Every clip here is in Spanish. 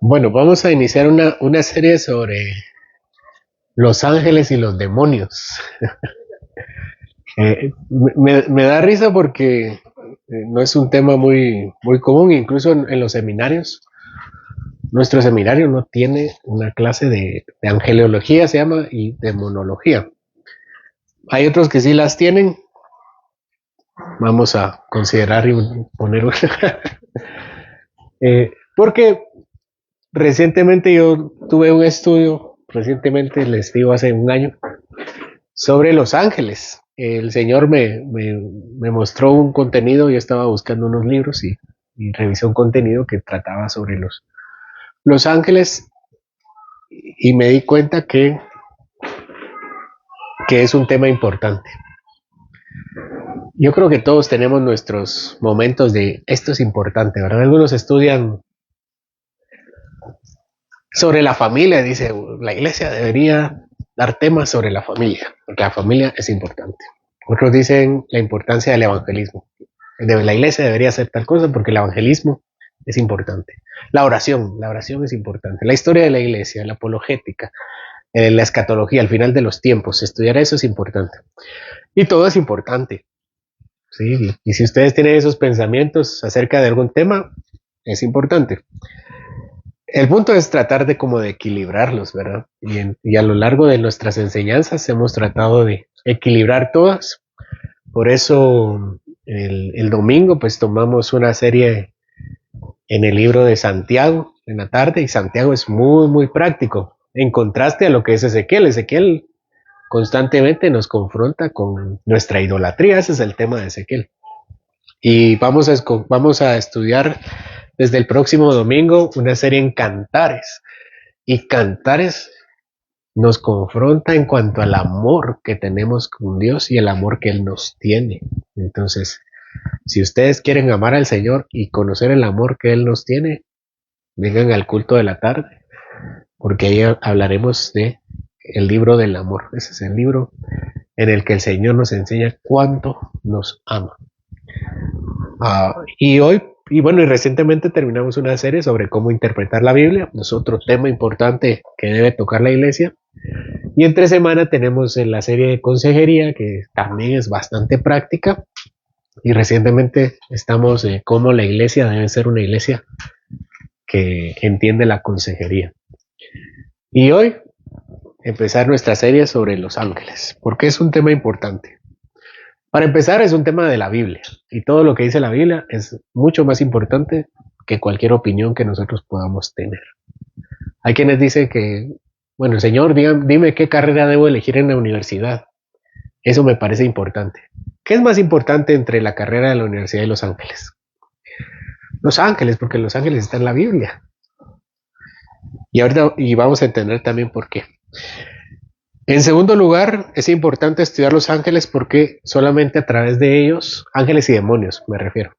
Bueno, vamos a iniciar una serie sobre los ángeles y los demonios. Me da risa porque no es un tema muy común, incluso en los seminarios. Nuestro seminario no tiene una clase de angeleología, se llama, y demonología. Hay otros que sí las tienen. Vamos a considerar y poner una. Porque recientemente yo tuve un estudio, recientemente les digo hace un año, sobre los ángeles. El Señor me mostró un contenido, yo estaba buscando unos libros y revisé un contenido que trataba sobre los ángeles y me di cuenta que es un tema importante. Yo creo que todos tenemos nuestros momentos de esto es importante, ¿verdad? Algunos estudian sobre la familia, dice, la iglesia debería dar temas sobre la familia, porque la familia es importante. Otros dicen la importancia del evangelismo. La iglesia debería hacer tal cosa porque el evangelismo es importante. La oración es importante. La historia de la iglesia, la apologética, la escatología, al final de los tiempos, estudiar eso es importante. Y todo es importante. ¿Sí? Y si ustedes tienen esos pensamientos acerca de algún tema, es importante. El punto es tratar de como de equilibrarlos, ¿verdad? Y a lo largo de nuestras enseñanzas hemos tratado de equilibrar todas. Por eso el domingo pues tomamos una serie en el libro de Santiago en la tarde y Santiago es muy práctico. En contraste a lo que es Ezequiel. Ezequiel constantemente nos confronta con nuestra idolatría. Ese es el tema de Ezequiel. Y vamos a estudiar desde el próximo domingo una serie en Cantares. Y Cantares nos confronta en cuanto al amor que tenemos con Dios y el amor que Él nos tiene. Entonces, si ustedes quieren amar al Señor y conocer el amor que Él nos tiene, vengan al culto de la tarde, porque ahí hablaremos de el libro del amor. Ese es el libro en el que el Señor nos enseña cuánto nos ama. Y hoy, y bueno, y recientemente terminamos una serie sobre cómo interpretar la Biblia. Es otro tema importante que debe tocar la iglesia. Y entre semana tenemos la serie de consejería, que también es bastante práctica. Y recientemente estamos cómo la iglesia debe ser una iglesia que entiende la consejería. Y hoy empezar nuestra serie sobre los ángeles, porque es un tema importante. Para empezar, es un tema de la Biblia, y todo lo que dice la Biblia es mucho más importante que cualquier opinión que nosotros podamos tener. Hay quienes dicen que, bueno, Señor, dime qué carrera debo elegir en la universidad. Eso me parece importante. ¿Qué es más importante entre la carrera de la universidad y los ángeles? Los ángeles, porque los ángeles están en la Biblia. Y ahorita vamos a entender también por qué. En segundo lugar, es importante estudiar los ángeles porque solamente a través de ellos, ángeles y demonios me refiero,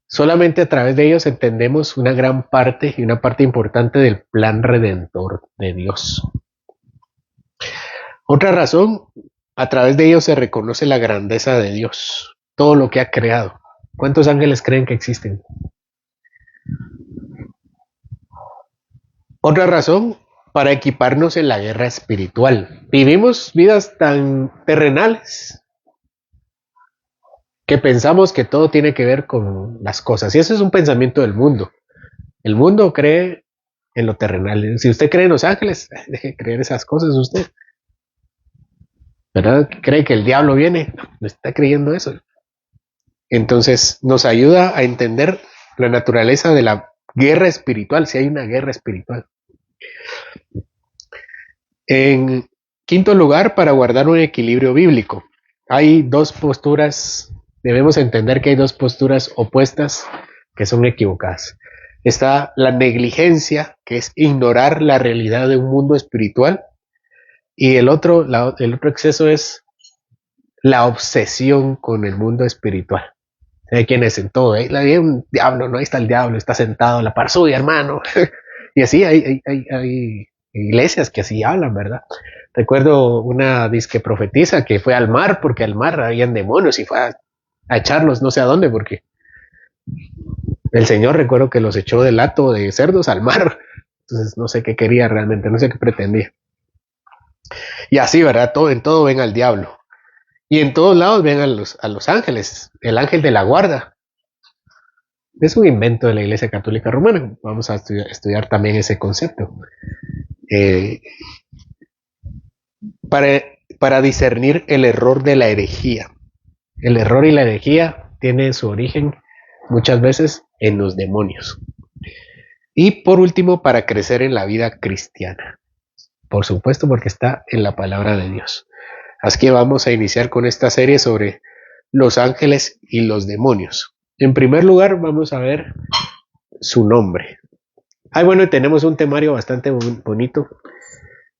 solamente a través de ellos entendemos una gran parte y una parte importante del plan redentor de Dios. Otra razón, a través de ellos se reconoce la grandeza de Dios, todo lo que ha creado. ¿Cuántos ángeles creen que existen? Otra razón, para equiparnos en la guerra espiritual. Vivimos vidas tan terrenales que pensamos que todo tiene que ver con las cosas. Y eso es un pensamiento del mundo. El mundo cree en lo terrenal. Si usted cree en los ángeles, deje de creer esas cosas usted. ¿Verdad? ¿Cree que el diablo viene? No está creyendo eso. Entonces nos ayuda a entender la naturaleza de la guerra espiritual, si hay una guerra espiritual. En quinto lugar, para guardar un equilibrio bíblico. Hay dos posturas, debemos entender que hay dos posturas opuestas que son equivocadas. Está la negligencia, que es ignorar la realidad de un mundo espiritual, y el otro exceso es la obsesión con el mundo espiritual. Hay quienes en todo, hay un diablo, no, ahí está el diablo, está sentado en la par suya, hermano. Y así hay iglesias que así hablan, ¿verdad? Recuerdo una disque profetisa que fue al mar porque al mar habían demonios y fue a echarlos no sé a dónde porque El Señor recuerdo que los echó del hato de cerdos al mar. Entonces no sé qué quería realmente, no sé qué pretendía. Y así, ¿verdad? En todo ven al diablo. Y en todos lados ven a los ángeles. El ángel de la guarda. Es un invento de la Iglesia Católica Romana. Vamos a estudiar también ese concepto. Eh, para discernir el error de la herejía. El error y la herejía tienen su origen muchas veces en los demonios. Y por último, para crecer en la vida cristiana. Por supuesto, porque está en la palabra de Dios. Así que vamos a iniciar con esta serie sobre los ángeles y los demonios. En primer lugar, vamos a ver su nombre. Bueno, tenemos un temario bastante bonito.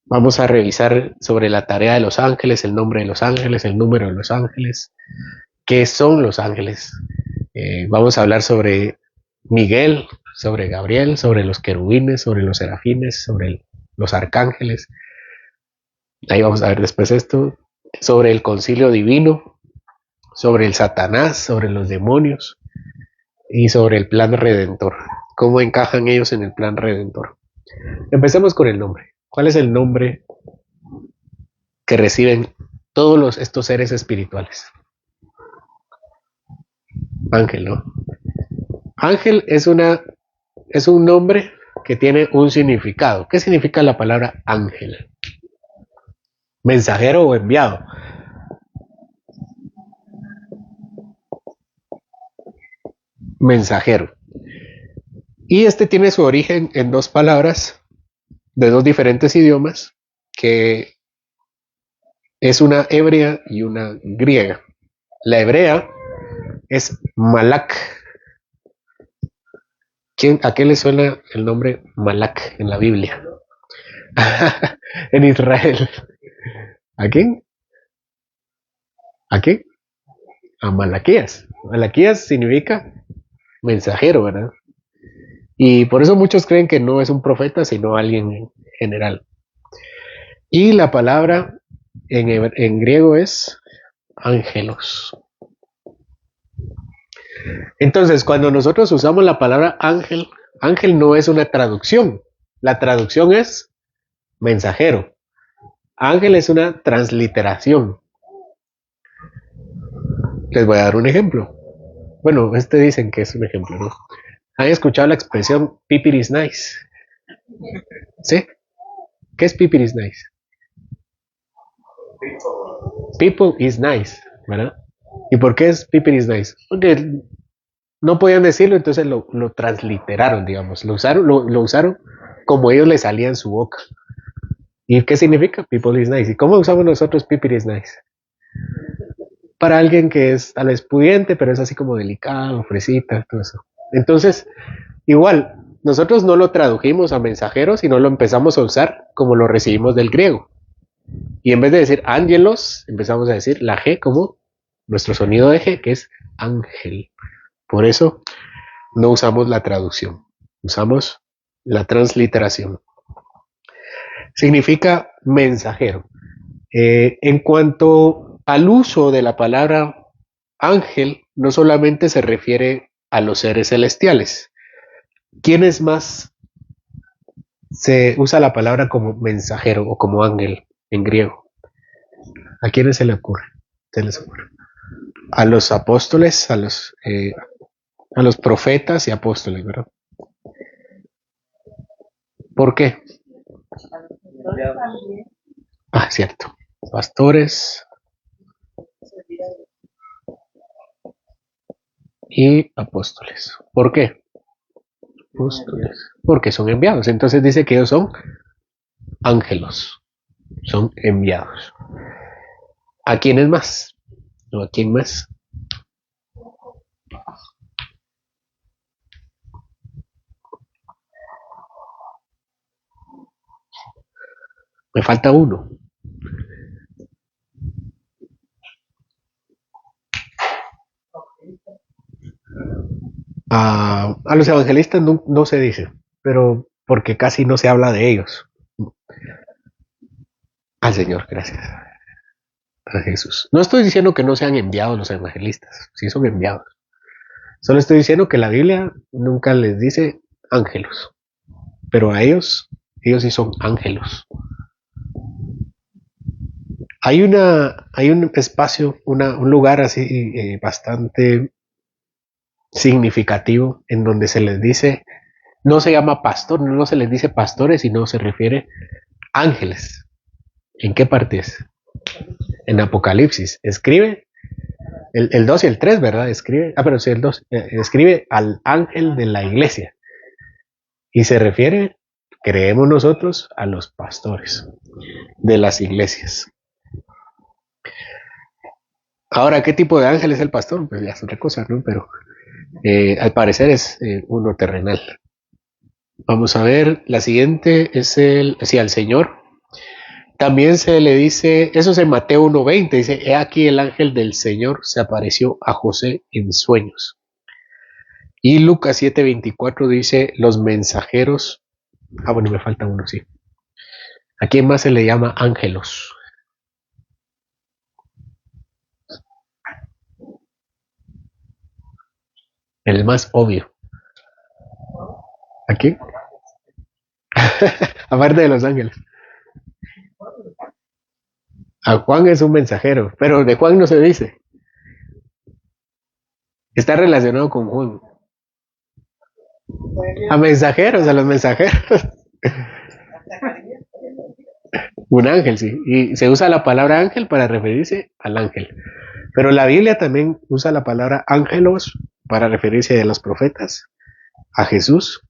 Vamos a revisar sobre la tarea de los ángeles, el nombre de los ángeles, el número de los ángeles, qué son los ángeles. Vamos a hablar sobre Miguel, sobre Gabriel, sobre los querubines, sobre los serafines, sobre los arcángeles. Ahí vamos a ver después esto, sobre el concilio divino, sobre el Satanás, sobre los demonios y sobre el plan redentor. ¿Cómo encajan ellos en el plan redentor? Empecemos con el nombre. ¿Cuál es el nombre que reciben todos estos seres espirituales? Ángel, ¿no? Ángel es un nombre que tiene un significado. ¿Qué significa la palabra ángel? Mensajero o enviado. Mensajero. Y este tiene su origen en dos palabras de dos diferentes idiomas, que es una hebrea y una griega. La hebrea es Malak. ¿A qué le suena el nombre Malak en la Biblia? En Israel. ¿A quién? ¿A qué? A Malaquías. Malaquías significa mensajero, ¿verdad? Y por eso muchos creen que no es un profeta, sino alguien en general. Y la palabra en griego es ángelos. Entonces, cuando nosotros usamos la palabra ángel, ángel no es una traducción. La traducción es mensajero. Ángel es una transliteración. Les voy a dar un ejemplo. Bueno, dicen que es un ejemplo, ¿no? ¿Han escuchado la expresión people is nice? ¿Sí? ¿Qué es people is nice? People is nice, ¿verdad? ¿Y por qué es people is nice? Porque no podían decirlo, entonces lo transliteraron, digamos. Lo usaron como ellos le salía en su boca. ¿Y qué significa? People is nice. ¿Y cómo usamos nosotros people is nice? Para alguien que es tal vez pudiente, pero es así como delicado, fresita, todo eso. Entonces, igual, nosotros no lo tradujimos a mensajero, sino lo empezamos a usar como lo recibimos del griego. Y en vez de decir ángelos, empezamos a decir la G como nuestro sonido de G, que es ángel. Por eso no usamos la traducción, usamos la transliteración. Significa mensajero. En cuanto al uso de la palabra ángel, no solamente se refiere a los seres celestiales. ¿Quiénes más se usa la palabra como mensajero o como ángel en griego? ¿A quiénes se le ocurre? Se les ocurre. A los apóstoles, a los profetas y apóstoles, ¿verdad? ¿Por qué? Cierto. Pastores y apóstoles. ¿Por qué? Apóstoles. Porque son enviados. Entonces dice que ellos son ángelos. Son enviados. ¿A quiénes más? ¿O a quién más? Me falta uno. A los evangelistas no se dice, pero porque casi no se habla de ellos. Al Señor, gracias. A Jesús. No estoy diciendo que no sean enviados los evangelistas, sí son enviados. Solo estoy diciendo que la Biblia nunca les dice ángelos, pero a ellos sí son ángelos. Hay un espacio, un lugar así bastante significativo en donde se les dice, no se llama pastor, no se les dice pastores, sino se refiere ángeles. ¿En qué parte es? En Apocalipsis. Escribe el 2 y el 3, ¿verdad? Escribe, pero sí, el 2. Escribe al ángel de la iglesia. Y se refiere, creemos nosotros, a los pastores de las iglesias. Ahora, ¿qué tipo de ángel es el pastor? Pues ya es otra cosa, ¿no? Pero al parecer es uno terrenal. Vamos a ver, la siguiente es al Señor. También se le dice, eso es en Mateo 1:20, dice, he aquí el ángel del Señor se apareció a José en sueños. Y Lucas 7:24 dice, los mensajeros, bueno, me falta uno, sí. ¿A quién más se le llama ángelos? El más obvio. ¿A quién? Aparte de los ángeles. A Juan es un mensajero, pero de Juan no se dice. Está relacionado con Juan. A mensajeros, a los mensajeros. Un ángel, sí. Y se usa la palabra ángel para referirse al ángel. Pero la Biblia también usa la palabra ángelos para referirse a los profetas, a Jesús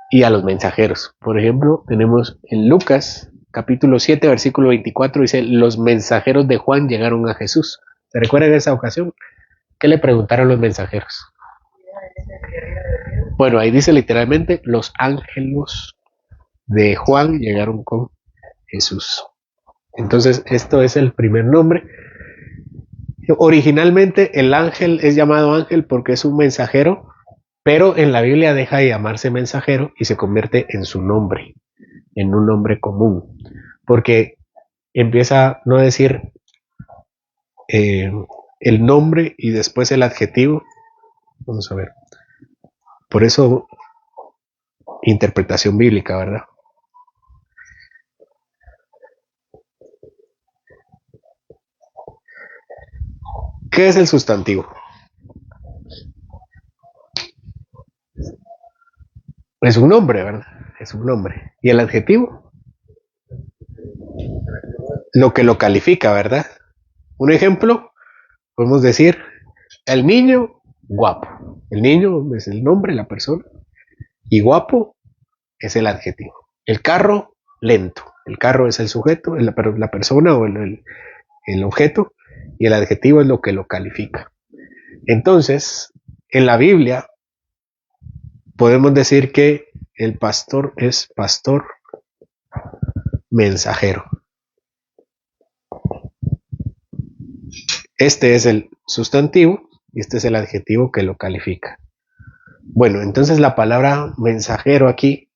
y a los mensajeros. Por ejemplo, tenemos en Lucas capítulo 7, versículo 24, dice, los mensajeros de Juan llegaron a Jesús. ¿Se recuerdan de esa ocasión? ¿Qué le preguntaron los mensajeros? Bueno, ahí dice literalmente, los ángeles de Juan llegaron con Jesús. Entonces, esto es el primer nombre. Originalmente el ángel es llamado ángel porque es un mensajero, pero en la Biblia deja de llamarse mensajero y se convierte en su nombre, en un nombre común, porque empieza a no decir el nombre y después el adjetivo. Vamos a ver. Por eso, interpretación bíblica, ¿verdad? ¿Qué es el sustantivo? Es un nombre, ¿verdad? Es un nombre. ¿Y el adjetivo? Lo que lo califica, ¿verdad? Un ejemplo, podemos decir, el niño guapo. El niño es el nombre, la persona, y guapo es el adjetivo. El carro, lento. El carro es el sujeto, la persona o el objeto, y el adjetivo es lo que lo califica. Entonces, en la Biblia podemos decir que el pastor es pastor mensajero. Este es el sustantivo y este es el adjetivo que lo califica. Bueno, entonces la palabra mensajero aquí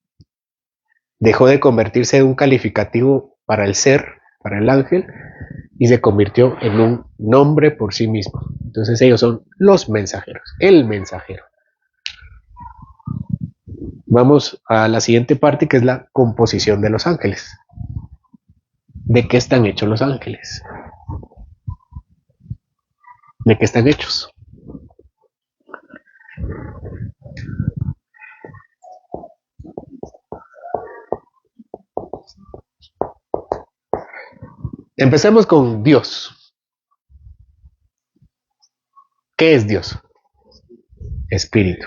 dejó de convertirse en un calificativo para el ser, para el ángel, y se convirtió en un nombre por sí mismo. Entonces ellos son los mensajeros, el mensajero. Vamos a la siguiente parte, que es la composición de los ángeles. ¿De qué están hechos los ángeles? ¿De qué están hechos? Empecemos con Dios. ¿Qué es Dios? Espíritu.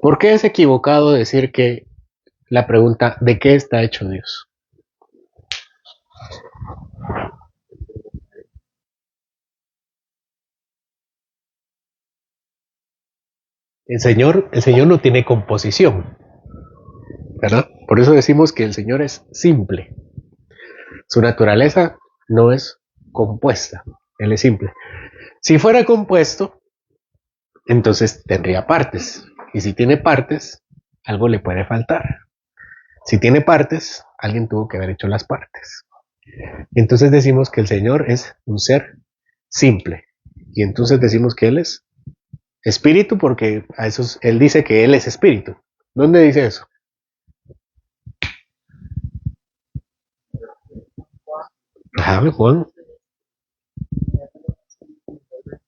¿Por qué es equivocado decir que la pregunta ¿de qué está hecho Dios? El Señor no tiene composición, ¿verdad? Por eso decimos que el Señor es simple. Su naturaleza no es compuesta, Él es simple. Si fuera compuesto, entonces tendría partes. Y si tiene partes, algo le puede faltar. Si tiene partes, alguien tuvo que haber hecho las partes. Entonces decimos que el Señor es un ser simple. Y entonces decimos que Él es espíritu porque Él dice que Él es espíritu. ¿Dónde dice eso? Ajá, Juan.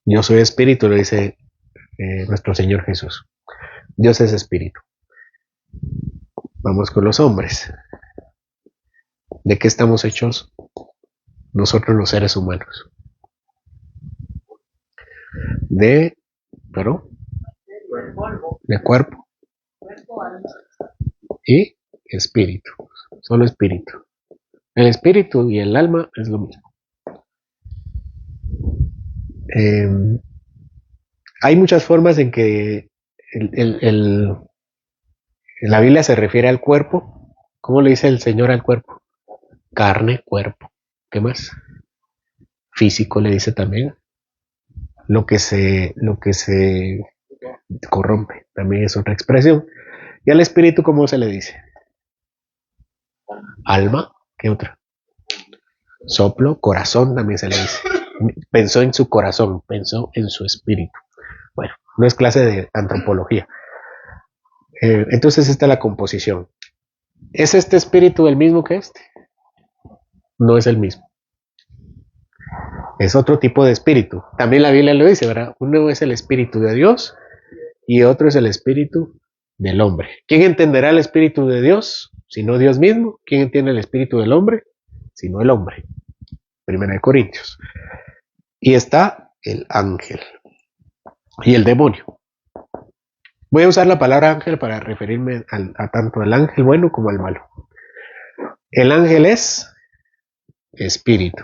Yo soy espíritu, le dice nuestro Señor Jesús. Dios es espíritu. Vamos con los hombres. ¿De qué estamos hechos nosotros los seres humanos? De, pero, de cuerpo y espíritu. Solo espíritu. El espíritu y el alma es lo mismo. Hay muchas formas en que la Biblia se refiere al cuerpo. ¿Cómo le dice el Señor al cuerpo? Carne, cuerpo. ¿Qué más? Físico le dice también. Lo que se corrompe también es otra expresión. Y al espíritu, ¿cómo se le dice? Alma, ¿qué otra? Soplo, corazón también se le dice. Pensó en su corazón, pensó en su espíritu. Bueno, no es clase de antropología. Entonces esta es la composición. ¿Es este espíritu el mismo que este? No es el mismo. Es otro tipo de espíritu. También la Biblia lo dice, ¿verdad? Uno es el espíritu de Dios y otro es el espíritu del hombre. ¿Quién entenderá el espíritu de Dios? Sino Dios mismo. ¿Quién entiende el espíritu del hombre? Sino el hombre. Primera de Corintios. Y está el ángel y el demonio. Voy a usar la palabra ángel para referirme a tanto al ángel bueno como al malo. El ángel es espíritu.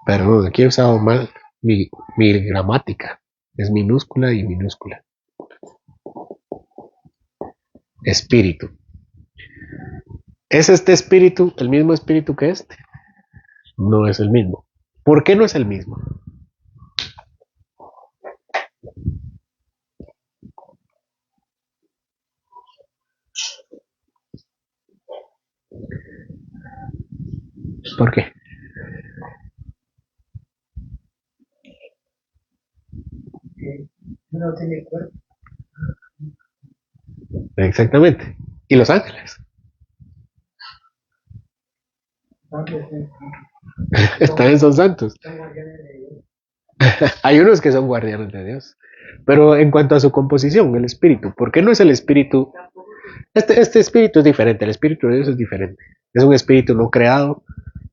Perdón, aquí he usado mal mi gramática. Es minúscula y minúscula. Espíritu. ¿Es este espíritu el mismo espíritu que este? No es el mismo. ¿Por qué no es el mismo? ¿Por qué? No tiene cuerpo. Exactamente. ¿Y los ángeles? También son santos. Hay unos que son guardianes de Dios. Pero en cuanto a su composición, el espíritu, ¿por qué no es el espíritu? Este espíritu es diferente, el espíritu de Dios es diferente. Es un espíritu no creado,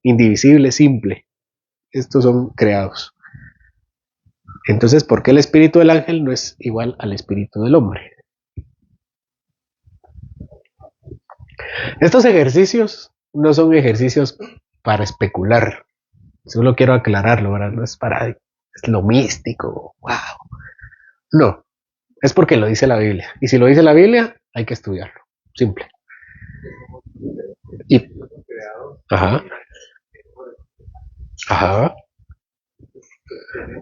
indivisible, simple. Estos son creados. Entonces, ¿por qué el espíritu del ángel no es igual al espíritu del hombre? Estos ejercicios no son ejercicios para especular. Solo quiero aclararlo, ¿verdad? No es para es lo místico. Wow. No, es porque lo dice la Biblia. Y si lo dice la Biblia, hay que estudiarlo. Simple. Y, ajá. Ajá.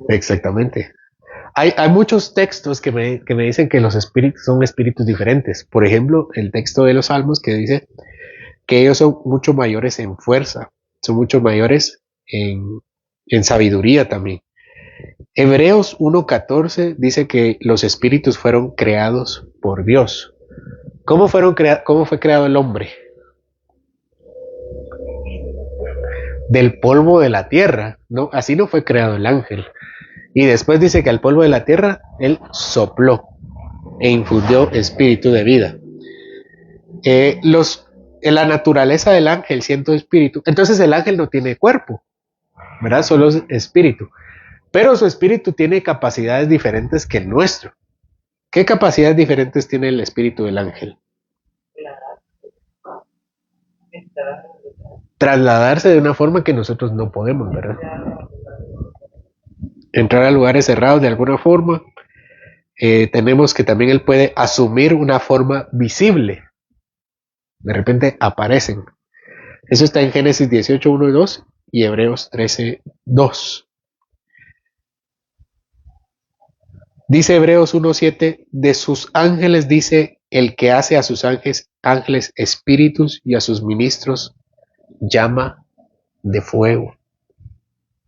Exactamente. Hay muchos textos que me dicen que los espíritus son espíritus diferentes. Por ejemplo, el texto de los Salmos que dice que ellos son mucho mayores en fuerza, son mucho mayores en sabiduría también. Hebreos 1.14 dice que los espíritus fueron creados por Dios. ¿Cómo fue creado el hombre? Del polvo de la tierra. No, así no fue creado el ángel. Y después dice que al polvo de la tierra él sopló e infundió espíritu de vida. En la naturaleza del ángel siendo espíritu, entonces el ángel no tiene cuerpo, ¿verdad? Solo es espíritu. Pero su espíritu tiene capacidades diferentes que el nuestro. ¿Qué capacidades diferentes tiene el espíritu del ángel? Trasladarse de una forma que nosotros no podemos, ¿verdad? Entrar a lugares cerrados de alguna forma. Tenemos que también él puede asumir una forma visible. De repente aparecen. Eso está en Génesis 18, 1 y 2 y Hebreos 13, 2. Dice Hebreos 1:7, de sus ángeles dice el que hace a sus ángeles espíritus y a sus ministros llama de fuego.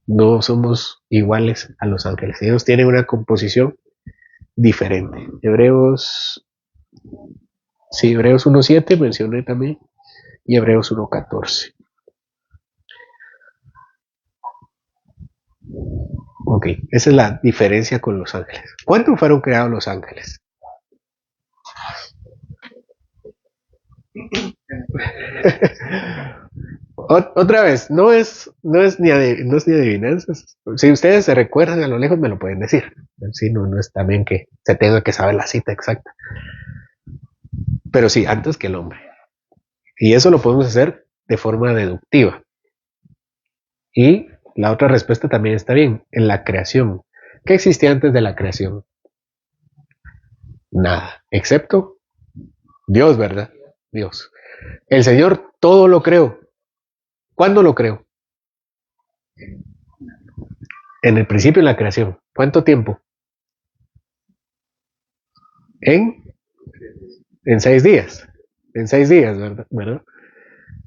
No somos iguales a los ángeles. Ellos tienen una composición diferente. Hebreos 1.7 mencioné también, y Hebreos 1.14. Ok, esa es la diferencia con los ángeles. ¿Cuándo fueron creados los ángeles? Otra vez, no es ni adivinanzas. Si ustedes se recuerdan a lo lejos, me lo pueden decir. Sí, no es también que se tenga que saber la cita exacta. Pero sí, antes que el hombre. Y eso lo podemos hacer de forma deductiva. Y la otra respuesta también está bien, en la creación. ¿Qué existía antes de la creación? Nada, excepto Dios, ¿verdad? Dios. El Señor todo lo creó. ¿Cuándo lo creó? En el principio de la creación. ¿Cuánto tiempo? En, en 6 días. En 6 días, ¿verdad?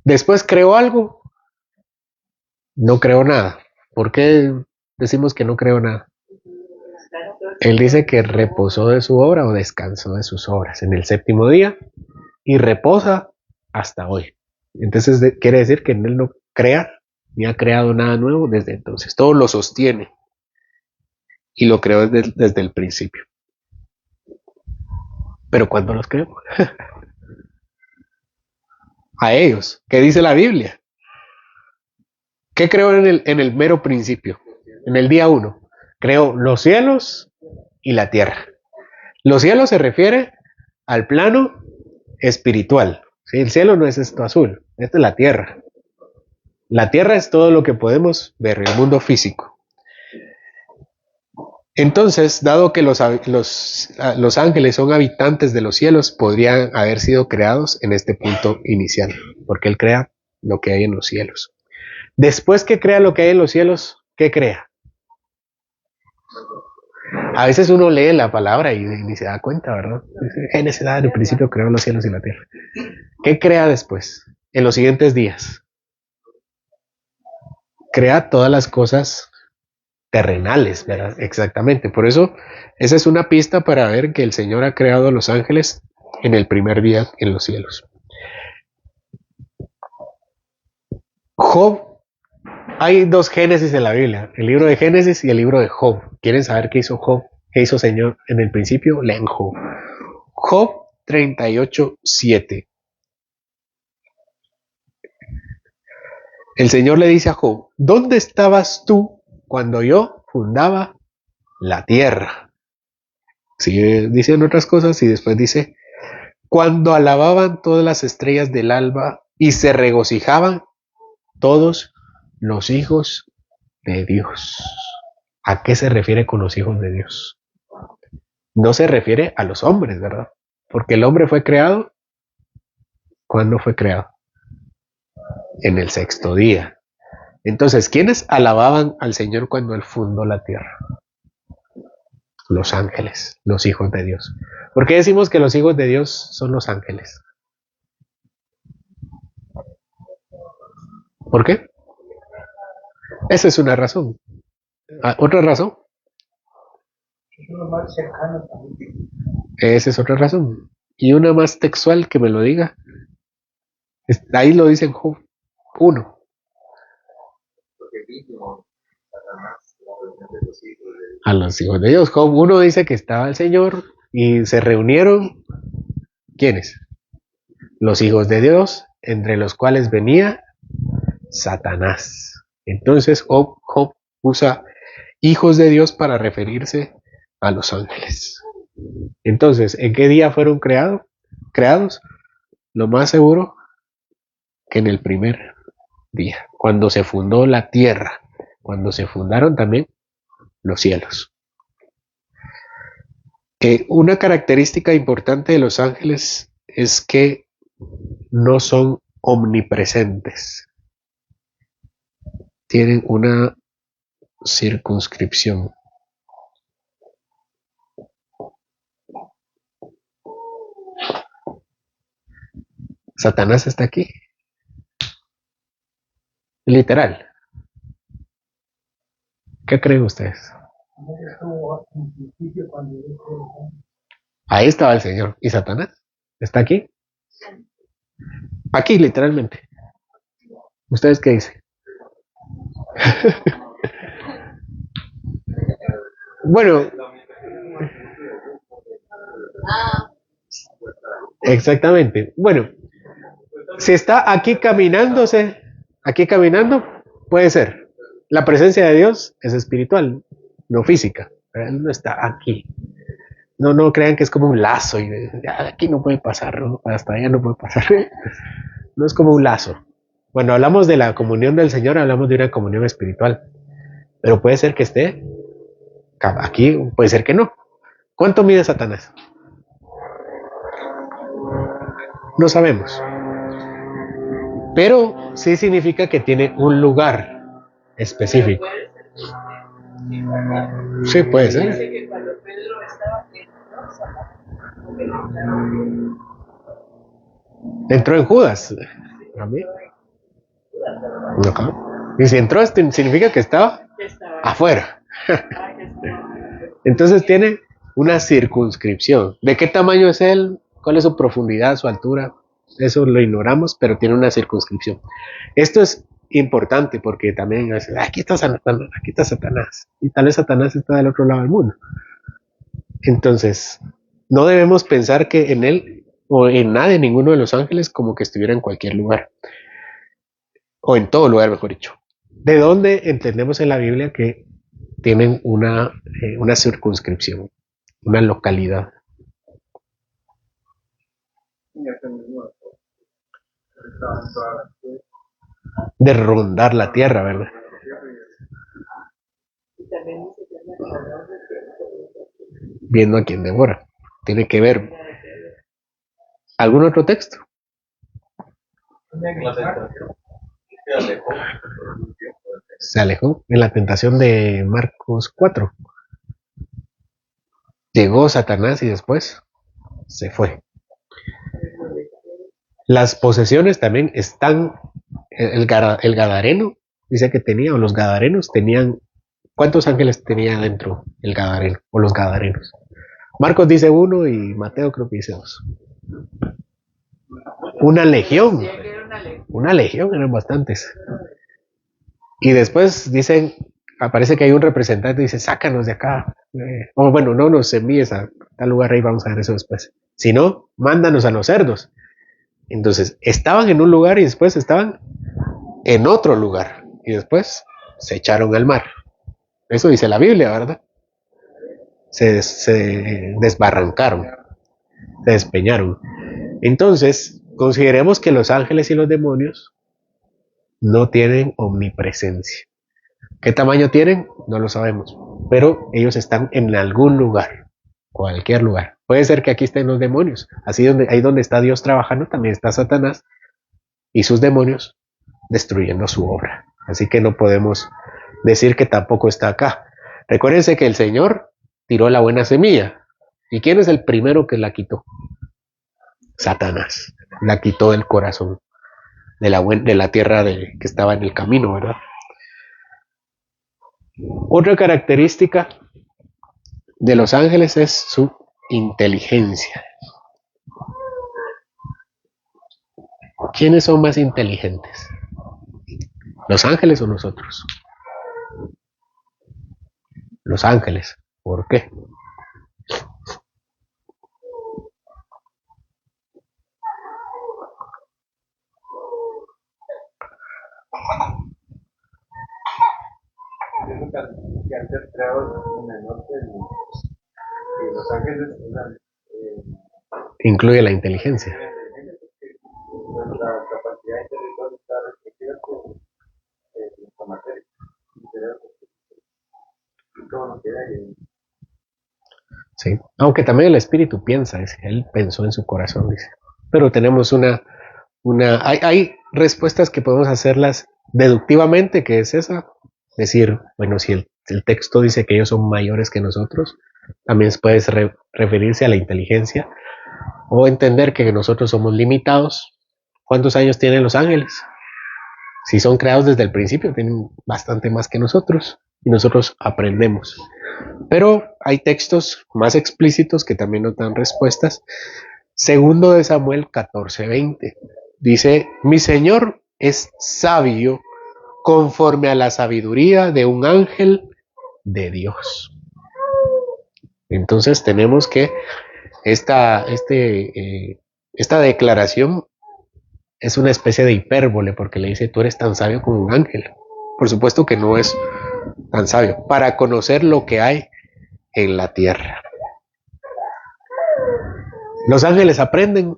Después creó algo, no creó nada. ¿Por qué decimos que no creó nada? Él dice que reposó de su obra o descansó de sus obras en el séptimo día y reposa hasta hoy. Entonces quiere decir que él no crea ni ha creado nada nuevo desde entonces. Todo lo sostiene y lo creó desde el principio. Pero ¿cuándo los creó? A ellos. ¿Qué dice la Biblia? ¿Qué creó en el mero principio? En el día 1. Creó los cielos y la tierra. Los cielos se refiere al plano espiritual. ¿Sí? El cielo no es esto azul, esta es la tierra. La tierra es todo lo que podemos ver, el mundo físico. Entonces, dado que los ángeles son habitantes de los cielos, podrían haber sido creados en este punto inicial, porque Él crea lo que hay en los cielos. Después que crea lo que hay en los cielos, ¿qué crea? A veces uno lee la palabra y ni se da cuenta, ¿verdad? Génesis, en el principio creó los cielos y la tierra. ¿Qué crea después? En los siguientes días. Crea todas las cosas terrenales, ¿verdad? Exactamente. Por eso, esa es una pista para ver que el Señor ha creado a los ángeles en el primer día en los cielos. Job, hay dos Génesis en la Biblia, el libro de Génesis y el libro de Job. ¿Quieren saber qué hizo Job? ¿Qué hizo Señor en el principio? Lean Job. Job 38:7. El Señor le dice a Job, ¿dónde estabas tú cuando yo fundaba la tierra? Sigue diciendo otras cosas y después dice, cuando alababan todas las estrellas del alba y se regocijaban todos los hijos de Dios. ¿A qué se refiere con los hijos de Dios? No se refiere a los hombres, ¿verdad? Porque el hombre fue creado. ¿Cuándo fue creado? En el sexto día. Entonces, ¿quiénes alababan al Señor cuando Él fundó la tierra? Los ángeles, los hijos de Dios. ¿Por qué decimos que los hijos de Dios son los ángeles? ¿Por qué? Esa es una razón. ¿Otra razón? Esa es otra razón. Y una más textual que me lo diga. Ahí lo dice en Job 1. A los hijos de Dios. Job 1 dice que estaba el Señor y se reunieron. ¿Quiénes? Los hijos de Dios, entre los cuales venía Satanás. Entonces Job usa hijos de Dios para referirse a los ángeles. Entonces, ¿en qué día fueron creados? Lo más seguro que en el primer día, cuando se fundó la tierra, cuando se fundaron también los cielos. Una característica importante de los ángeles es que no son omnipresentes, tienen una circunscripción. Satanás está aquí, literal. ¿Qué creen ustedes? Ahí estaba el Señor. ¿Y Satanás? ¿Está aquí? Aquí, literalmente. ¿Ustedes qué dicen? Bueno, exactamente. Bueno, si está aquí caminando, puede ser. La presencia de Dios es espiritual, no física. Él no está aquí. No, no crean que es como un lazo y aquí no puede pasar, ¿no? Hasta allá no puede pasar. No es como un lazo. Cuando hablamos de la comunión del Señor, hablamos de una comunión espiritual. Pero puede ser que esté aquí, puede ser que no. ¿Cuánto mide Satanás? No sabemos. Pero sí significa que tiene un lugar específico. Sí, puede ser. Entró en Judas. ¿A mí? Ajá. Y si entró, significa que estaba afuera. Entonces tiene una circunscripción. ¿De qué tamaño es él? ¿Cuál es su profundidad, su altura? Eso lo ignoramos, pero tiene una circunscripción. Esto es importante porque también aquí está Satanás, aquí está Satanás. Y tal vez Satanás está del otro lado del mundo. Entonces, no debemos pensar que en él o en nada de ninguno de los ángeles como que estuviera en cualquier lugar. O en todo lugar, mejor dicho. ¿De dónde entendemos en la Biblia que tienen una circunscripción, una localidad? De rondar la tierra, ¿verdad? Viendo a quien devora. Tiene que ver. ¿Algún otro texto? Se alejó en la tentación de Marcos 4. Llegó Satanás y después se fue. Las posesiones también están. El Gadareno dice que tenía, o los Gadarenos tenían. ¿Cuántos ángeles tenía dentro el Gadareno o los Gadarenos? Marcos dice uno y Mateo creo que dice dos. Una legión. Una legión, eran bastantes. Y después dicen, aparece que hay un representante y dice, sácanos de acá. O bueno, no nos envíes a tal lugar, ahí vamos a ver eso después. Si no, mándanos a los cerdos. Entonces, estaban en un lugar y después estaban en otro lugar. Y después se echaron al mar. Eso dice la Biblia, ¿verdad? Se desbarrancaron, se despeñaron. Entonces, consideremos que los ángeles y los demonios no tienen omnipresencia. ¿Qué tamaño tienen? No lo sabemos. Pero ellos están en algún lugar, cualquier lugar. Puede ser que aquí estén los demonios. Así ahí donde está Dios trabajando, también está Satanás y sus demonios destruyendo su obra. Así que no podemos decir que tampoco está acá. Recuérdense que el Señor tiró la buena semilla. ¿Y quién es el primero que la quitó? Satanás. La quitó del corazón, de la tierra que estaba en el camino, ¿verdad? Otra característica de los ángeles es su inteligencia. ¿Quiénes son más inteligentes? ¿Los ángeles o nosotros? Los ángeles. ¿Por qué? Que han ser creados en el norte y los ángeles Incluye la inteligencia. la capacidad intelectual está restringida por la materia y todo lo que hay. Sí. Aunque también el espíritu piensa, dice, él pensó en su corazón, dice. Pero tenemos hay respuestas que podemos hacerlas deductivamente, que es esa. Decir, bueno, si el texto dice que ellos son mayores que nosotros, también puede referirse a la inteligencia o entender que nosotros somos limitados. ¿Cuántos años tienen los ángeles? Si son creados desde el principio, tienen bastante más que nosotros. y nosotros aprendemos. Pero hay textos más explícitos que también nos dan respuestas. Segundo de Samuel 14:20 dice: mi Señor es sabio conforme a la sabiduría de un ángel de Dios. Entonces tenemos que esta declaración es una especie de hipérbole, porque le dice: tú eres tan sabio como un ángel. Por supuesto que no es tan sabio, para conocer lo que hay en la tierra. Los ángeles aprenden.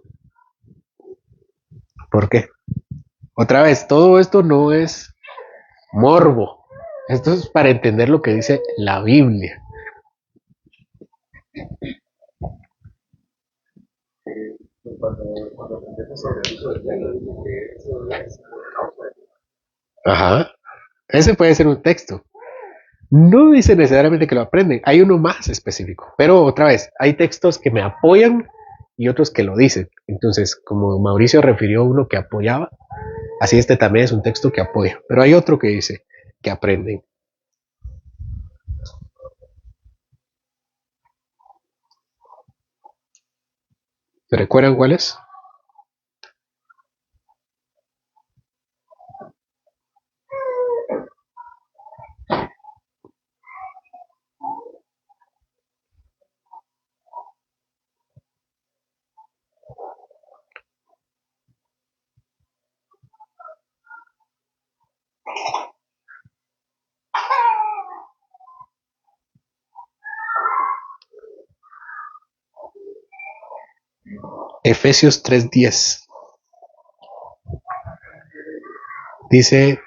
¿Por qué? Otra vez, todo esto no es morbo. Esto es para entender lo que dice la Biblia. Cuando aprendemos sobre el uso del cielo, dice que eso es causa. Ajá. Ese puede ser un texto. No dice necesariamente que lo aprenden. Hay uno más específico. Pero otra vez, hay textos que me apoyan y otros que lo dicen. Entonces, como Mauricio refirió a uno que apoyaba, así este también es un texto que apoya. Pero hay otro que dice que aprenden. ¿Se recuerdan cuál es? Efesios 3:10. Dice: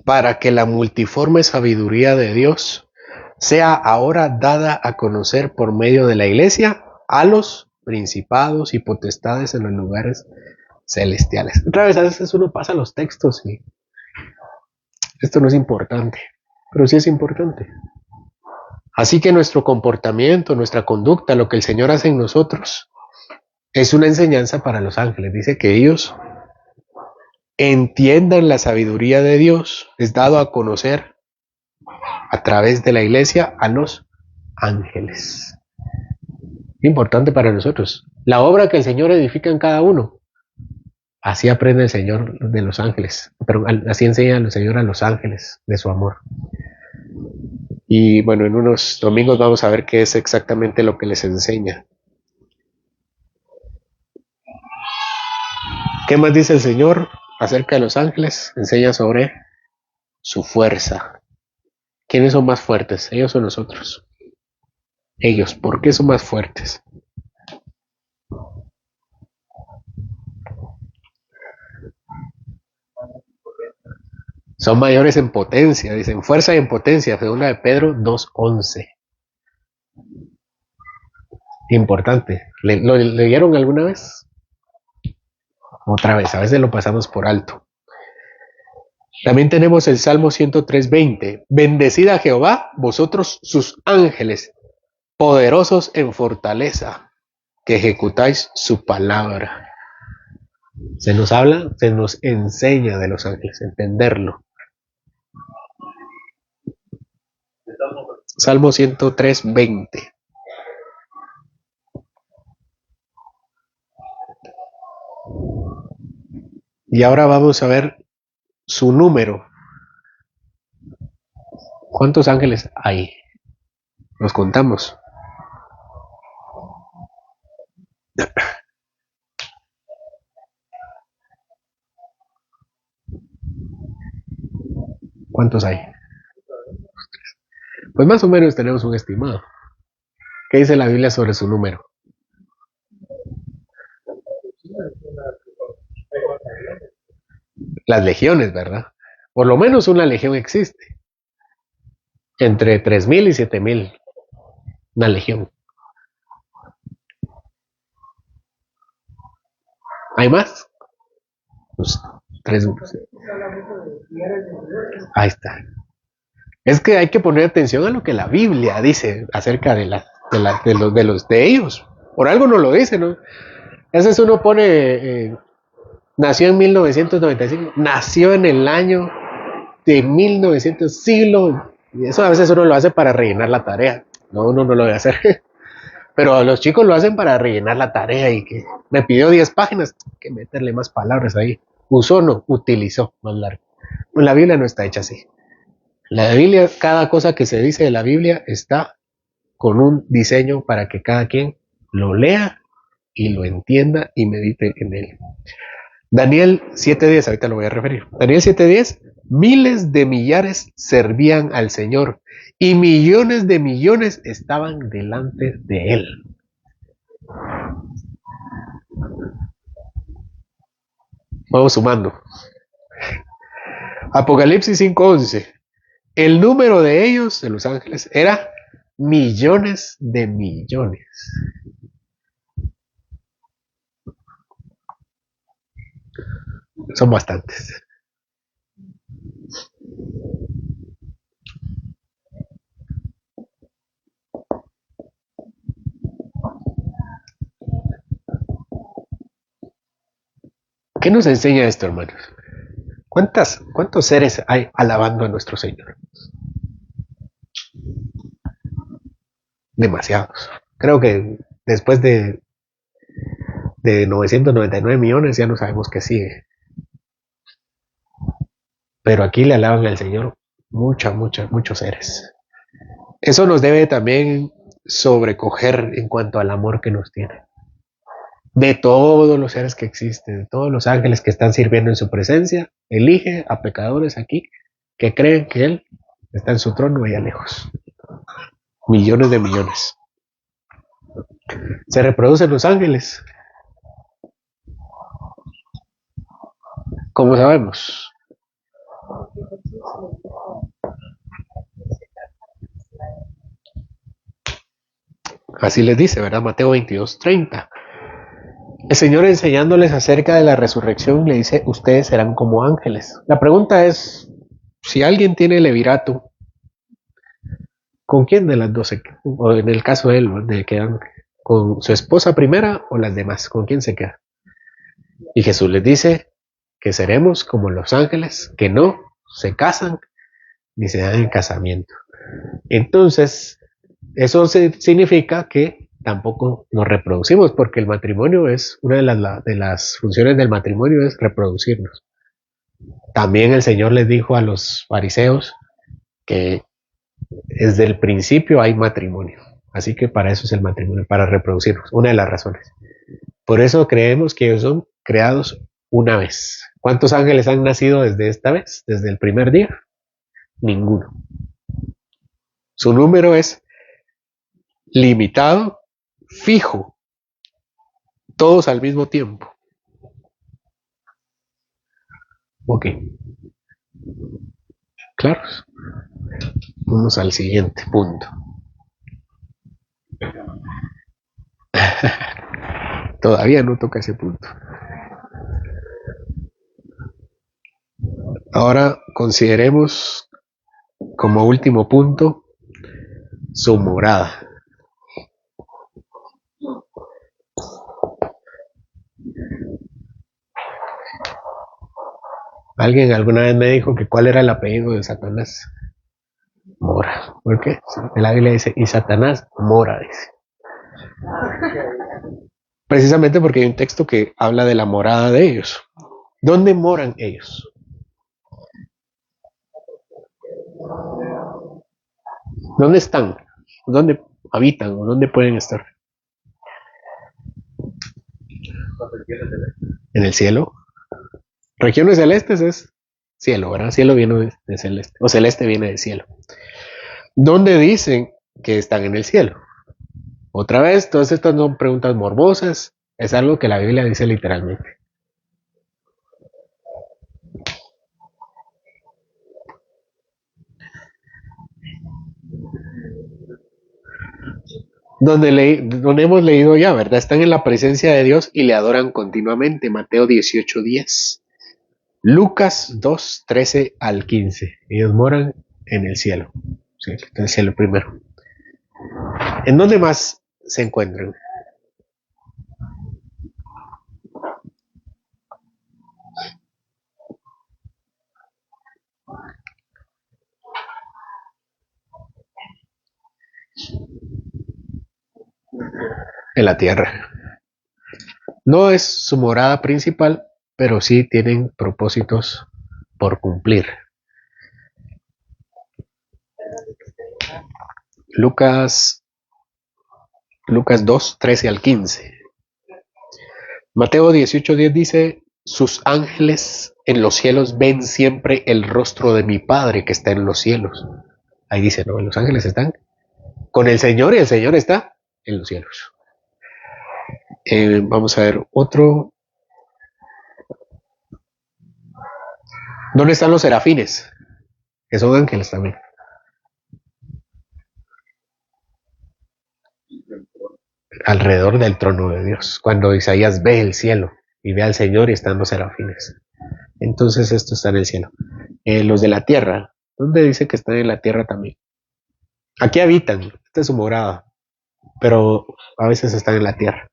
para que la multiforme sabiduría de Dios sea ahora dada a conocer por medio de la iglesia a los principados y potestades en los lugares celestiales. Otra vez, a veces uno pasa los textos y esto no es importante, pero sí es importante. Así que nuestro comportamiento, nuestra conducta, lo que el Señor hace en nosotros, es una enseñanza para los ángeles. Dice que ellos entiendan la sabiduría de Dios, es dado a conocer a través de la iglesia a los ángeles. Importante para nosotros. La obra que el Señor edifica en cada uno. Así aprende el Señor de los ángeles. Pero así enseña el Señor a los ángeles de su amor. Y bueno, en unos domingos vamos a ver qué es exactamente lo que les enseña. ¿Qué más dice el Señor acerca de los ángeles? Enseña sobre su fuerza. ¿Quiénes son más fuertes? ¿Ellos o nosotros? Ellos. ¿Por qué son más fuertes? Son mayores en potencia, dicen fuerza y en potencia, segunda de Pedro 2:11. Importante. ¿Lo leyeron alguna vez? Otra vez, a veces lo pasamos por alto. También tenemos el Salmo 103:20. Bendecid a Jehová, vosotros sus ángeles, poderosos en fortaleza, que ejecutáis su palabra. Se nos habla, se nos enseña de los ángeles, entenderlo. Salmo 103:20. Y ahora vamos a ver su número. ¿Cuántos ángeles hay? Los contamos. ¿Cuántos hay? Pues más o menos tenemos un estimado. ¿Qué dice la Biblia sobre su número? Las legiones, ¿verdad? Por lo menos una legión existe. Entre 3,000 y 7,000. Una legión. ¿Hay más? Pues, 3. Ahí está. Es que hay que poner atención a lo que la Biblia dice acerca de ellos. Por algo no lo dice, ¿no? A veces uno pone, nació en 1995, nació en el año de 1900 siglos. Y eso a veces uno lo hace para rellenar la tarea. No, uno no lo debe hacer. Pero los chicos lo hacen para rellenar la tarea y que me pidió 10 páginas, hay que meterle más palabras ahí. Usó no, utilizó más largo. Pues la Biblia no está hecha así. La Biblia, cada cosa que se dice de la Biblia está con un diseño para que cada quien lo lea y lo entienda y medite en él. Daniel 7:10, ahorita lo voy a referir. Daniel 7:10, miles de millares servían al Señor y millones de millones estaban delante de él. Vamos sumando. Apocalipsis 5:11, el número de ellos, de los ángeles, era millones de millones. Son bastantes. ¿Qué nos enseña esto, hermanos? ¿Cuántos seres hay alabando a nuestro Señor? Demasiados. Creo que después de 999 millones ya no sabemos qué sigue. Pero aquí le alaban al Señor muchos seres. Eso nos debe también sobrecoger en cuanto al amor que nos tiene. De todos los seres que existen, de todos los ángeles que están sirviendo en su presencia, elige a pecadores aquí que creen que Él está en su trono allá lejos. Millones de millones. Se reproducen los ángeles. ¿Cómo sabemos? Así les dice, ¿verdad? Mateo 22:30. El Señor enseñándoles acerca de la resurrección le dice, ustedes serán como ángeles. La pregunta es, si alguien tiene levirato, ¿con quién de las dos se queda? O en el caso de él, ¿de quedan con su esposa primera o las demás? ¿Con quién se queda? Y Jesús les dice que seremos como los ángeles, que no se casan ni se dan en casamiento. Entonces, eso significa que tampoco nos reproducimos, porque el matrimonio es, una de las funciones del matrimonio es reproducirnos. También el Señor les dijo a los fariseos que desde el principio hay matrimonio. Así que para eso es el matrimonio, para reproducirnos, una de las razones. Por eso creemos que ellos son creados una vez. ¿Cuántos ángeles han nacido desde esta vez, desde el primer día? Ninguno. Su número es limitado, fijo, todos al mismo tiempo. Ok, claro. Vamos al siguiente punto. Todavía no toca ese punto. Ahora consideremos como último punto su morada. Alguien alguna vez me dijo que cuál era el apellido de Satanás. Mora. ¿Por qué? La Biblia dice, y Satanás mora, dice. Precisamente porque hay un texto que habla de la morada de ellos. ¿Dónde moran ellos? ¿Dónde están? ¿Dónde habitan? ¿O dónde pueden estar? ¿En el cielo? Regiones celestes es cielo, ¿verdad? Cielo viene de celeste, o celeste viene de cielo. ¿Dónde dicen que están en el cielo? Otra vez, todas estas son preguntas morbosas, es algo que la Biblia dice literalmente. Donde hemos leído ya, ¿verdad? Están en la presencia de Dios y le adoran continuamente. Mateo 18:10. Lucas 2:13 al 15. Ellos moran en el cielo. Sí, en el cielo primero. ¿En dónde más se encuentran? en la tierra. No es su morada principal, pero sí tienen propósitos por cumplir. Lucas 2, 13 al 15. Mateo 18:10 dice, sus ángeles en los cielos ven siempre el rostro de mi Padre que está en los cielos. Ahí dice, ¿no? Los ángeles están con el Señor y el Señor está en los cielos. Vamos a ver otro. ¿Dónde están los serafines? Que son ángeles también. Alrededor del trono de Dios. Cuando Isaías ve el cielo y ve al Señor y están los serafines. Entonces esto está en el cielo. Los de la tierra. ¿Dónde dice que están en la tierra también? Aquí habitan. Esta es su morada. Pero a veces están en la tierra.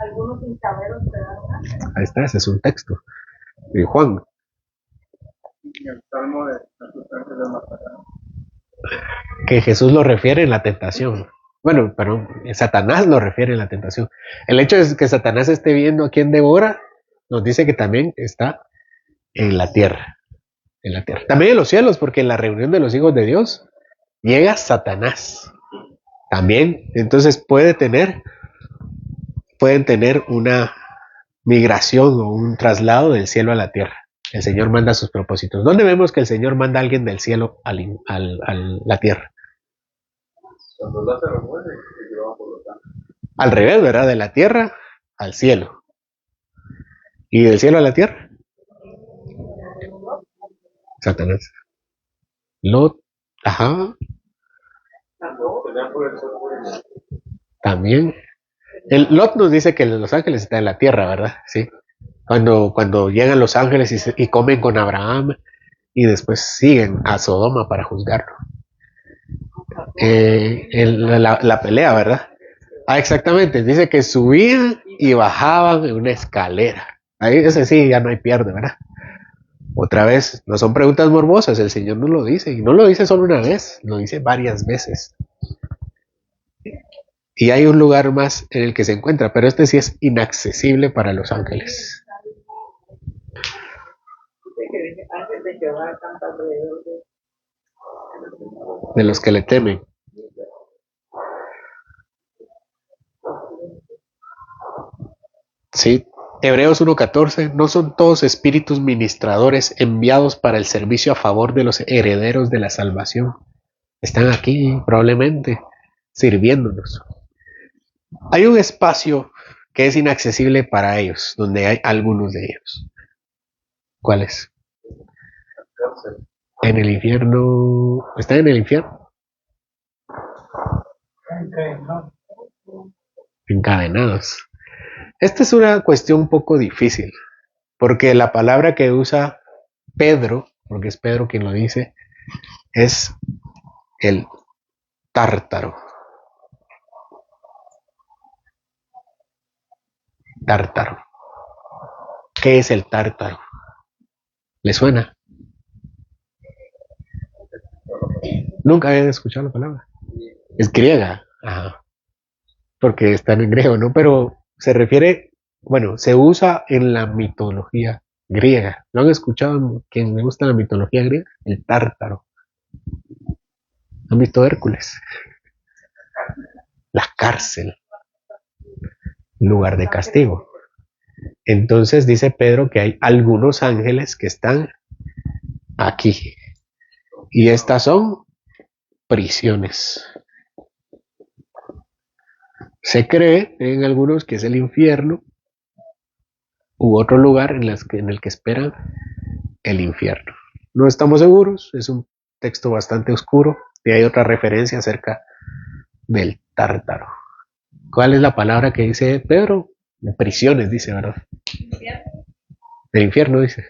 Algunos incaberos te dan. Ahí está, ese es un texto. Y Juan. El salmo de Jesús antes de matar. Que Jesús lo refiere en la tentación. Bueno, pero Satanás lo refiere en la tentación. El hecho de que Satanás esté viendo a quién devora, nos dice que también está en la tierra. En la tierra. También en los cielos, porque en la reunión de los hijos de Dios llega Satanás. También, entonces pueden tener una migración o un traslado del cielo a la tierra. El Señor manda sus propósitos. ¿Dónde vemos que el Señor manda a alguien del cielo a la tierra? Cuando Lázaro muere, se lleva por los ángeles. Al revés, ¿verdad? De la tierra al cielo. ¿Y del cielo a la tierra? Satanás. Lot, ajá, Pelean por el sol. también. El Lot nos dice que los ángeles están en la tierra, ¿verdad? Sí. Cuando llegan los ángeles y comen con Abraham y después siguen a Sodoma para juzgarlo. La pelea, ¿verdad? Ah, exactamente. Dice que subían y bajaban en una escalera. Ahí ese sí, ya no hay pierde, ¿verdad? Otra vez, no son preguntas morbosas, el Señor no lo dice. Y no lo dice solo una vez, lo dice varias veces. Y hay un lugar más en el que se encuentra, pero este sí es inaccesible para los ángeles. Antes de Jehová canta alrededor De los que le temen. Sí. Hebreos 1:14, no son todos espíritus ministradores enviados para el servicio a favor de los herederos de la salvación. Están aquí probablemente sirviéndonos. Hay un espacio que es inaccesible para ellos, donde hay algunos de ellos. ¿Cuál es? En el infierno. ¿Están en el infierno? Encadenados. Esta es una cuestión un poco difícil, porque la palabra que usa Pedro, porque es Pedro quien lo dice, es el tártaro. Tártaro. ¿Qué es el tártaro? ¿Le suena? Nunca habían escuchado la palabra. Es griega. Ajá. Porque está en griego, ¿no? Pero se refiere, bueno, se usa en la mitología griega. ¿Lo han escuchado quien le gusta la mitología griega? El tártaro. ¿Han visto Hércules? La cárcel. Lugar de castigo. Entonces dice Pedro que hay algunos ángeles que están aquí. Y estas son prisiones. Se cree en algunos que es el infierno u otro lugar en el que esperan el infierno. No estamos seguros, es un texto bastante oscuro y hay otra referencia acerca del tártaro. ¿Cuál es la palabra que dice Pedro? De prisiones, dice, ¿verdad? infierno. Del infierno, dice.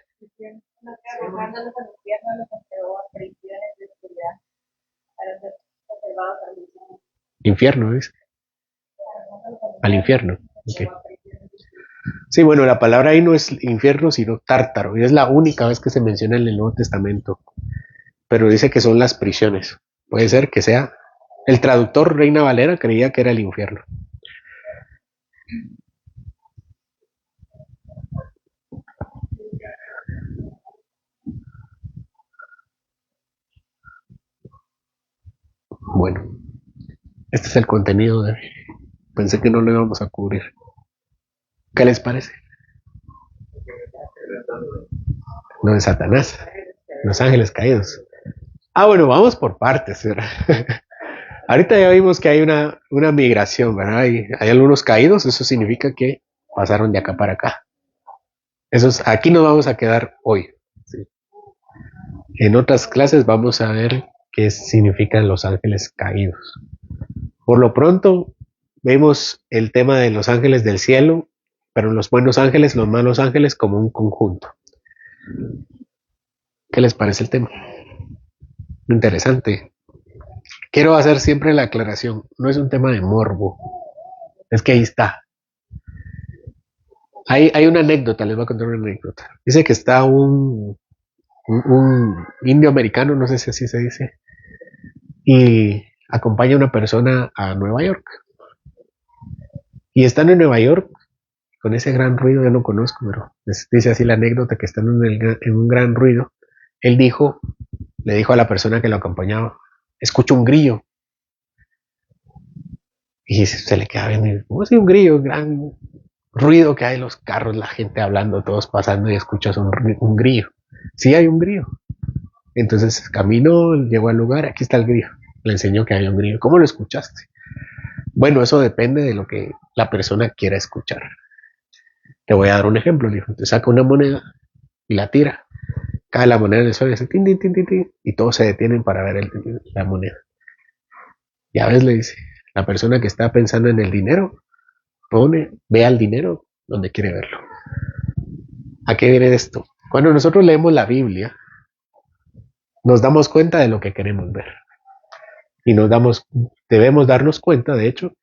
Arrojándolos al infierno, los entregó a prisiones de oscuridad para ser observados al infierno. Infierno, dice. Al infierno. Okay. Sí, bueno, la palabra ahí no es infierno, sino tártaro. Y es la única vez que se menciona en el Nuevo Testamento. Pero dice que son las prisiones. Puede ser que sea El traductor Reina Valera creía que era el infierno. Bueno, este es el contenido de hoy. Pensé que no lo íbamos a cubrir. ¿Qué les parece? No de Satanás, los ángeles caídos. Bueno, vamos por partes, ¿verdad? Ahorita ya vimos que hay una migración, ¿verdad? Hay algunos caídos, eso significa que pasaron de acá para acá. Aquí nos vamos a quedar hoy. ¿Sí? En otras clases vamos a ver qué significan los ángeles caídos. Por lo pronto, vemos el tema de los ángeles del cielo, pero los buenos ángeles, los malos ángeles como un conjunto. ¿Qué les parece el tema? Interesante. Quiero hacer siempre la aclaración, no es un tema de morbo, es que ahí está. Hay una anécdota, les voy a contar una anécdota. Dice que está un indio americano, no sé si así se dice, y acompaña a una persona a Nueva York. Y están en Nueva York con ese gran ruido, yo no conozco, pero dice así la anécdota que están en un gran ruido. Él le dijo a la persona que lo acompañaba, escucho un grillo. Y se le queda viendo, y, ¿cómo así un grillo? Un gran ruido que hay, los carros, la gente hablando, todos pasando y escuchas un grillo. Sí hay un grillo. Entonces caminó, llegó al lugar, aquí está el grillo. Le enseñó que había un grillo. ¿Cómo lo escuchaste? Bueno, eso depende de lo que la persona quiera escuchar. Te voy a dar un ejemplo. Dijo, te saca una moneda y la tira. Cae la moneda en el suelo y hace tin, tin, tin, tin, tin, y todos se detienen para ver la moneda. Y a veces le dice, la persona que está pensando en el dinero, ve al dinero donde quiere verlo. ¿A qué viene esto? Cuando nosotros leemos la Biblia, nos damos cuenta de lo que queremos ver. Y debemos darnos cuenta, de hecho,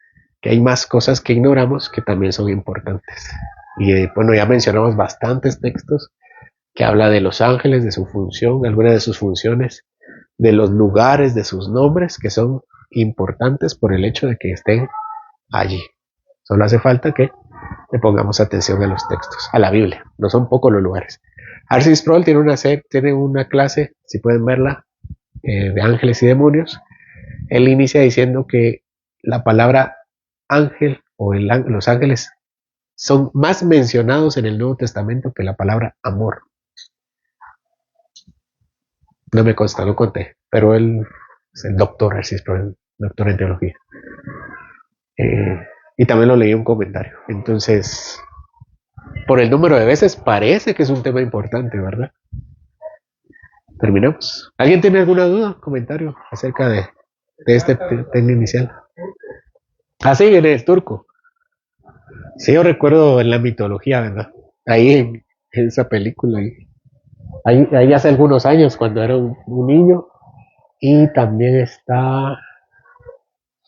que hay más cosas que ignoramos que también son importantes. Y bueno, ya mencionamos bastantes textos que habla de los ángeles, de su función, algunas de sus funciones, de los lugares, de sus nombres, que son importantes por el hecho de que estén allí. Solo hace falta que le pongamos atención a los textos, a la Biblia. No son pocos los lugares. Arcis Sproul tiene una clase, si pueden verla, de ángeles y demonios. Él inicia diciendo que la palabra ángel los ángeles son más mencionados en el Nuevo Testamento que la palabra amor. No me consta, no conté, pero él es el doctor Arcis Sproul, doctor en teología. Y también lo leí en un comentario. Entonces, por el número de veces parece que es un tema importante, ¿verdad? Terminamos. ¿Alguien tiene alguna duda, comentario acerca de este tema inicial? Sí, en el turco. Sí, yo recuerdo en la mitología, ¿verdad? Ahí en esa película. Ahí hace algunos años, cuando era un niño. Y también está,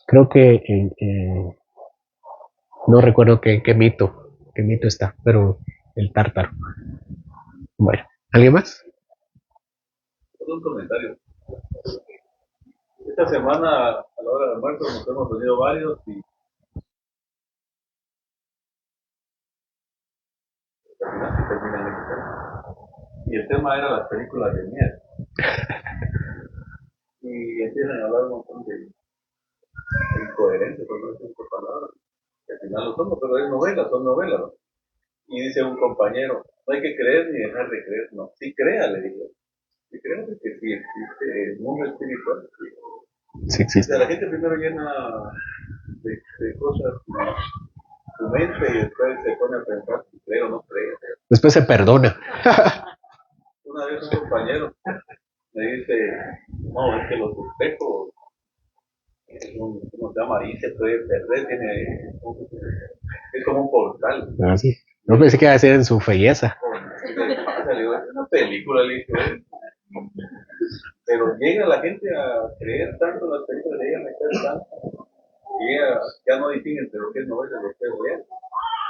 creo que no recuerdo qué mito está, pero el tártaro. Bueno, ¿alguien más? Un comentario. Esta semana, a la hora del almuerzo, nos hemos reunido varios y terminan el tema. Y el tema era las películas de miedo. Y empiezan a hablar un montón de incoherentes, por no decir por palabras. Que al final lo somos, pero es novela, son novelas, ¿no? Y dice un compañero, no hay que creer ni dejar de creer, no. Sí crea, le digo. Sí crea que sí existe el mundo espiritual. Sí existe. O sea, la gente primero llena de cosas su mente y después se pone a pensar si cree o no cree. Después se perdona. Una vez un compañero me dice, no, es que los espejos, ¿cómo se llama? Ahí se puede perder, es como un portal. Ah, sí. No pensé que iba a ser en su belleza. Es una película, le dije, pero llega la gente a creer tanto en las películas, llegan a creer tanto, que ya no distinguen entre lo que es novela y lo que es real.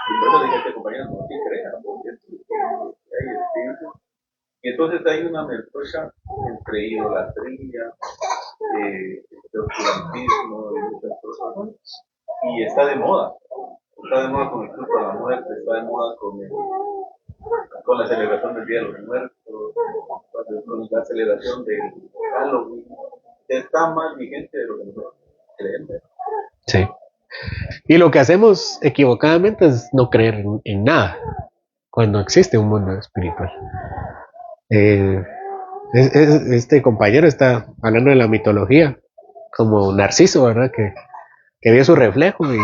Y por eso dije a este compañero, no, sí crea, porque hay espíritu. Y entonces hay una mezcla entre idolatría, de oscurantismo, de muchas cosas. Y está de moda. Está de moda con el culto a la muerte, está de moda con la celebración del Día de los Muertos, con la celebración del Halloween. Está más vigente de lo que nosotros creemos. Sí. Y lo que hacemos equivocadamente es no creer en nada cuando existe un mundo espiritual. Este compañero está hablando de la mitología como Narciso, ¿verdad? Que vio su reflejo y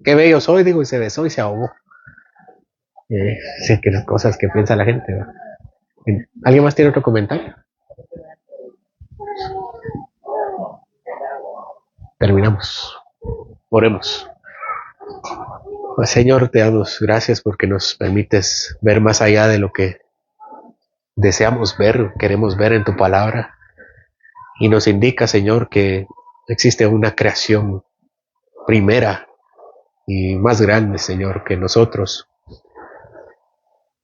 qué bello soy, digo, y se besó y se ahogó. Sí, que las cosas que piensa la gente, ¿verdad? ¿Alguien más tiene otro comentario? Terminamos. Oremos. Pues, Señor, te damos gracias porque nos permites ver más allá de lo que deseamos ver, queremos ver en tu palabra. Y nos indica, Señor, que existe una creación primera y más grande, Señor, que nosotros,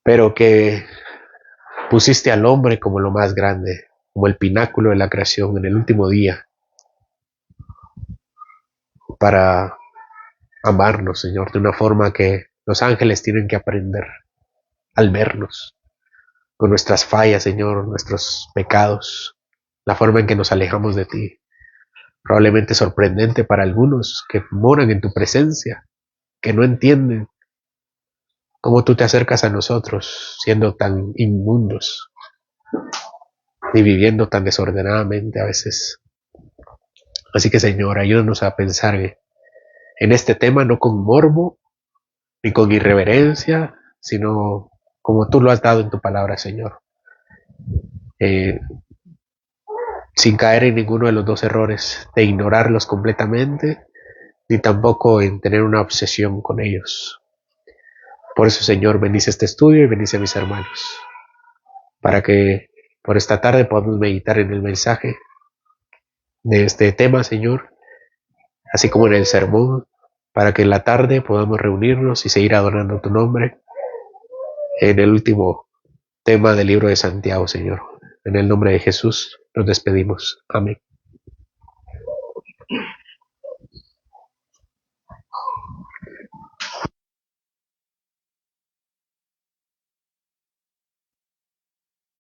pero que pusiste al hombre como lo más grande, como el pináculo de la creación en el último día, para amarnos, Señor, de una forma que los ángeles tienen que aprender al vernos, con nuestras fallas, Señor, nuestros pecados, la forma en que nos alejamos de ti. Probablemente sorprendente para algunos que moran en tu presencia, que no entienden cómo tú te acercas a nosotros siendo tan inmundos y viviendo tan desordenadamente a veces. Así que, Señor, ayúdanos a pensar en este tema no con morbo ni con irreverencia, sino como tú lo has dado en tu palabra, Señor. Eh, sin caer en ninguno de los dos errores, de ignorarlos completamente, ni tampoco en tener una obsesión con ellos. Por eso, Señor, bendice este estudio y bendice a mis hermanos, para que por esta tarde podamos meditar en el mensaje de este tema, Señor, así como en el sermón, para que en la tarde podamos reunirnos y seguir adorando tu nombre en el último tema del libro de Santiago, Señor. En el nombre de Jesús nos despedimos. Amén.